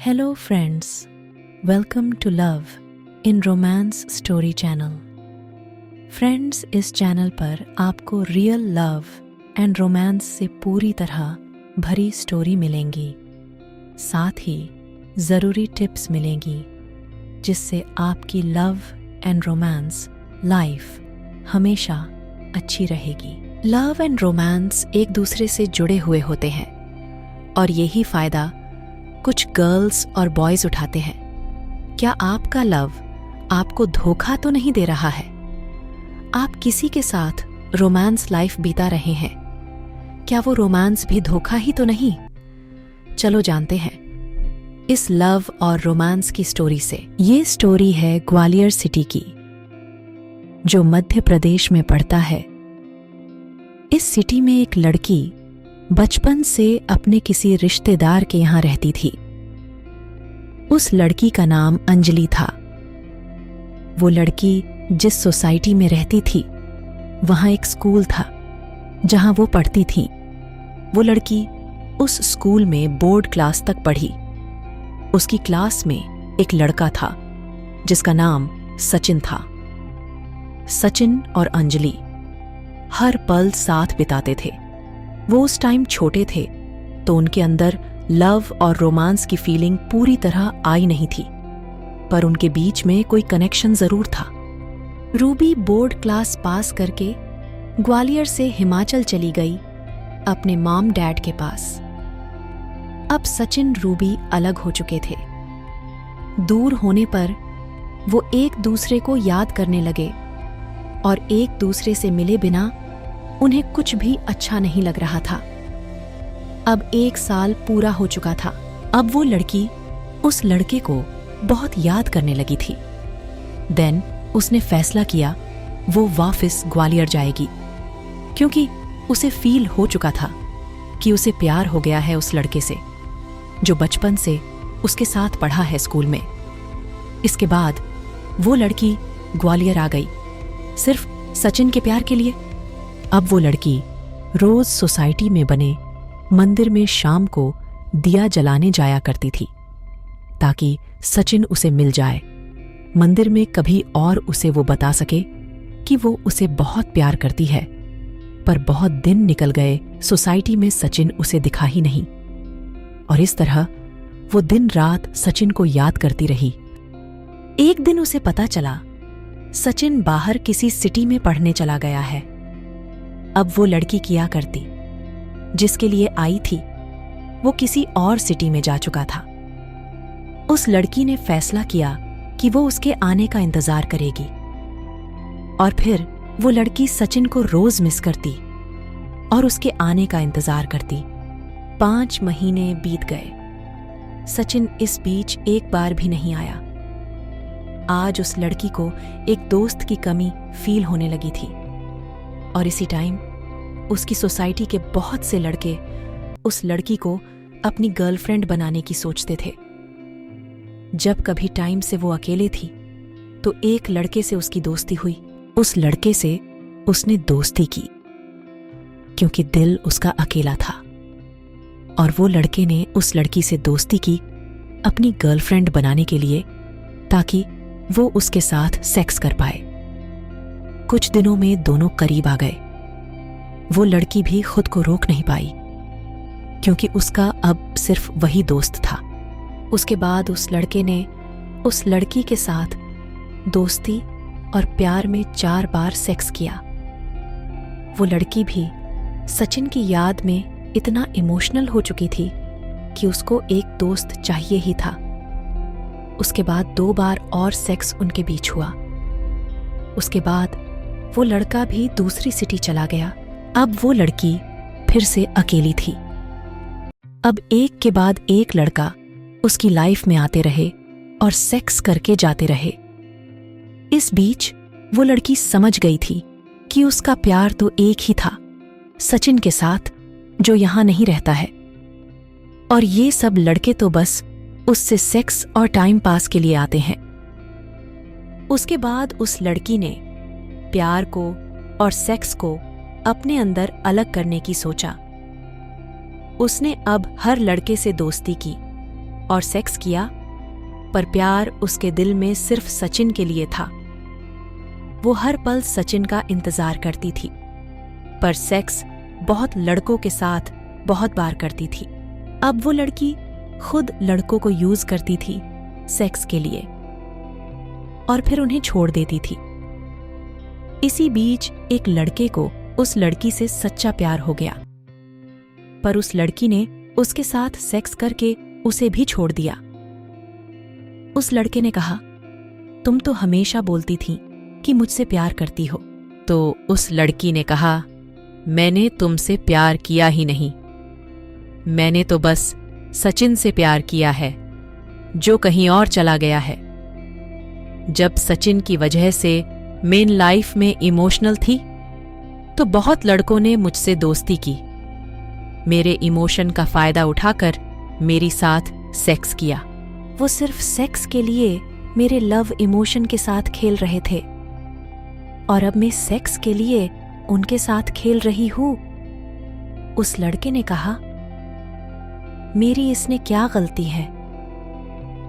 Hello friends, welcome to Love in Romance Story Channel. Friends, इस channel पर आपको real love and romance से पूरी तरह भरी स्टोरी मिलेंगी। साथ ही ज़रूरी टिप्स मिलेंगी जिससे आपकी लव एंड रोमांस लाइफ हमेशा अच्छी रहेगी। लव एंड रोमांस एक दूसरे से जुड़े हुए होते हैं और यही फ़ायदा कुछ गर्ल्स और बॉयज़ उठाते हैं। क्या आपका लव आपको धोखा तो नहीं दे रहा है? आप किसी के साथ रोमांस लाइफ बिता रहे हैं, क्या वो रोमांस भी धोखा ही तो नहीं? चलो जानते हैं इस लव और रोमांस की स्टोरी से। ये स्टोरी है ग्वालियर सिटी की, जो मध्य प्रदेश में पड़ता है। इस सिटी में एक लड़की बचपन से अपने किसी रिश्तेदार के यहाँ रहती थी। उस लड़की का नाम अंजलि था। वो लड़की जिस सोसाइटी में रहती थी वहाँ एक स्कूल था जहाँ वो पढ़ती थी। वो लड़की उस स्कूल में बोर्ड क्लास तक पढ़ी। उसकी क्लास में एक लड़का था जिसका नाम सचिन था। सचिन और अंजलि हर पल साथ बिताते थे। वो उस टाइम छोटे थे तो उनके अंदर लव और रोमांस की फीलिंग पूरी तरह आई नहीं थी, पर उनके बीच में कोई कनेक्शन जरूर था। रूबी बोर्ड क्लास पास करके ग्वालियर से हिमाचल चली गई अपने मॉम डैड के पास। अब सचिन रूबी अलग हो चुके थे। दूर होने पर वो एक दूसरे को याद करने लगे और एक दूसरे से मिले बिना उन्हें कुछ भी अच्छा नहीं लग रहा था। अब 1 साल पूरा हो चुका था। अब वो लड़की उस लड़के को बहुत याद करने लगी थी। देन उसने फैसला किया वो वापस ग्वालियर जाएगी, क्योंकि उसे फील हो चुका था कि उसे प्यार हो गया है उस लड़के से जो बचपन से उसके साथ पढ़ा है स्कूल में। इसके बाद वो लड़की ग्वालियर आ गई सिर्फ सचिन के प्यार के लिए। अब वो लड़की रोज सोसाइटी में बने मंदिर में शाम को दिया जलाने जाया करती थी ताकि सचिन उसे मिल जाए। मंदिर में कभी और उसे वो बता सके कि वो उसे बहुत प्यार करती है। पर बहुत दिन निकल गए, सोसाइटी में सचिन उसे दिखा ही नहीं और इस तरह वो दिन रात सचिन को याद करती रही। एक दिन उसे पता चला सचिन बाहर किसी सिटी में पढ़ने चला गया है। अब वो लड़की किया करती जिसके लिए आई थी वो किसी और सिटी में जा चुका था। उस लड़की ने फैसला किया कि वो उसके आने का इंतजार करेगी और फिर वो लड़की सचिन को रोज मिस करती और उसके आने का इंतजार करती। 5 महीने बीत गए। सचिन इस बीच एक बार भी नहीं आया। आज उस लड़की को एक दोस्त की कमी फील होने लगी थी और इसी टाइम उसकी सोसाइटी के बहुत से लड़के उस लड़की को अपनी गर्लफ्रेंड बनाने की सोचते थे। जब कभी टाइम से वो अकेले थी तो एक लड़के से उसकी दोस्ती हुई। उस लड़के से उसने दोस्ती की क्योंकि दिल उसका अकेला था और वो लड़के ने उस लड़की से दोस्ती की अपनी गर्लफ्रेंड बनाने के लिए ताकि वो उसके साथ सेक्स कर पाए। कुछ दिनों में दोनों करीब आ गए। वो लड़की भी खुद को रोक नहीं पाई क्योंकि उसका अब सिर्फ वही दोस्त था। उसके बाद उस लड़के ने उस लड़की के साथ दोस्ती और प्यार में 4 बार सेक्स किया। वो लड़की भी सचिन की याद में इतना इमोशनल हो चुकी थी कि उसको एक दोस्त चाहिए ही था। उसके बाद 2 बार और सेक्स उनके बीच हुआ। उसके बाद वो लड़का भी दूसरी सिटी चला गया। अब वो लड़की फिर से अकेली थी। अब एक के बाद एक लड़का उसकी लाइफ में आते रहे और सेक्स करके जाते रहे। इस बीच वो लड़की समझ गई थी कि उसका प्यार तो एक ही था, सचिन के साथ, जो यहां नहीं रहता है। और ये सब लड़के तो बस उससे सेक्स और टाइम पास के लिए आते हैं। उसके बाद उस लड़की ने प्यार को और सेक्स को अपने अंदर अलग करने की सोचा। उसने अब हर लड़के से दोस्ती की और सेक्स किया, पर प्यार उसके दिल में सिर्फ सचिन के लिए था। वो हर पल सचिन का इंतजार करती थी, पर सेक्स बहुत लड़कों के साथ बहुत बार करती थी। अब वो लड़की खुद लड़कों को यूज करती थी सेक्स के लिए और फिर उन्हें छोड़ देती थी। इसी बीच एक लड़के को उस लड़की से सच्चा प्यार हो गया, पर उस लड़की ने उसके साथ सेक्स करके उसे भी छोड़ दिया। उस लड़के ने कहा, तुम तो हमेशा बोलती थी कि मुझसे प्यार करती हो। तो उस लड़की ने कहा, मैंने तुमसे प्यार किया ही नहीं, मैंने तो बस सचिन से प्यार किया है, जो कहीं और चला गया है। जब सचिन की वजह से मेन लाइफ में इमोशनल थी, तो बहुत लड़कों ने मुझसे दोस्ती की, मेरे इमोशन का फायदा उठाकर मेरी साथ सेक्स किया। वो सिर्फ सेक्स के लिए मेरे लव इमोशन के साथ खेल रहे थे, और अब मैं सेक्स के लिए उनके साथ खेल रही हूं। उस लड़के ने कहा, मेरी इसने क्या गलती है,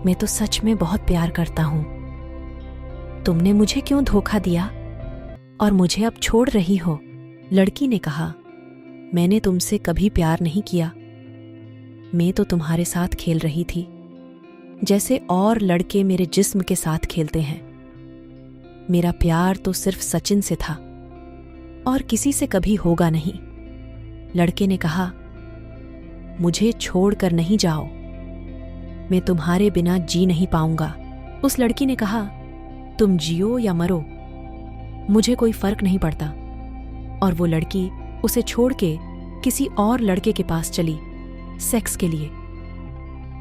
मैं तो सच में बहुत प्यार करता हूं। तुमने मुझे क्यों धोखा दिया और मुझे अब छोड़ रही हो? लड़की ने कहा, मैंने तुमसे कभी प्यार नहीं किया, मैं तो तुम्हारे साथ खेल रही थी जैसे और लड़के मेरे जिस्म के साथ खेलते हैं। मेरा प्यार तो सिर्फ सचिन से था और किसी से कभी होगा नहीं। लड़के ने कहा, मुझे छोड़कर नहीं जाओ, मैं तुम्हारे बिना जी नहीं पाऊंगा। उस लड़की ने कहा, तुम जियो या मरो, मुझे कोई फर्क नहीं पड़ता। और वो लड़की उसे छोड़ के किसी और लड़के के पास चली सेक्स के लिए।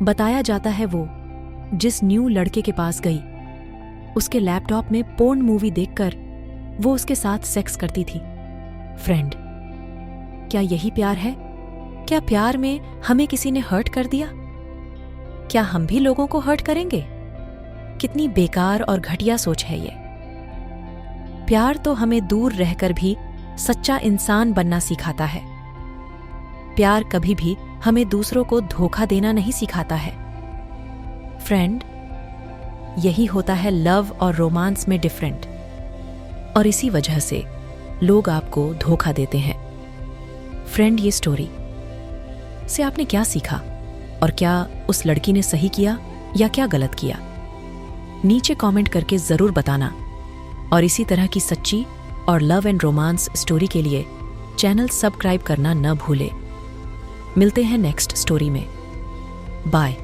बताया जाता है वो जिस न्यू लड़के के पास गई, उसके लैपटॉप में पोर्न मूवी देखकर वो उसके साथ सेक्स करती थी। फ्रेंड, क्या यही प्यार है? क्या प्यार में हमें किसी ने हर्ट कर दिया? क्या हम भी लोगों को हर्ट करेंगे? कितनी बेकार और घटिया सोच है ये। प्यार तो हमें दूर रहकर भी सच्चा इंसान बनना सिखाता है। प्यार कभी भी हमें दूसरों को धोखा देना नहीं सिखाता है। फ्रेंड, यही होता है लव और रोमांस में डिफरेंट, और इसी वजह से लोग आपको धोखा देते हैं। फ्रेंड, ये स्टोरी से आपने क्या सीखा, और क्या उस लड़की ने सही किया या क्या गलत किया? नीचे कमेंट करके जरूर बताना। और इसी तरह की सच्ची और लव एंड रोमांस स्टोरी के लिए चैनल सब्सक्राइब करना न भूले। मिलते हैं नेक्स्ट स्टोरी में। बाय।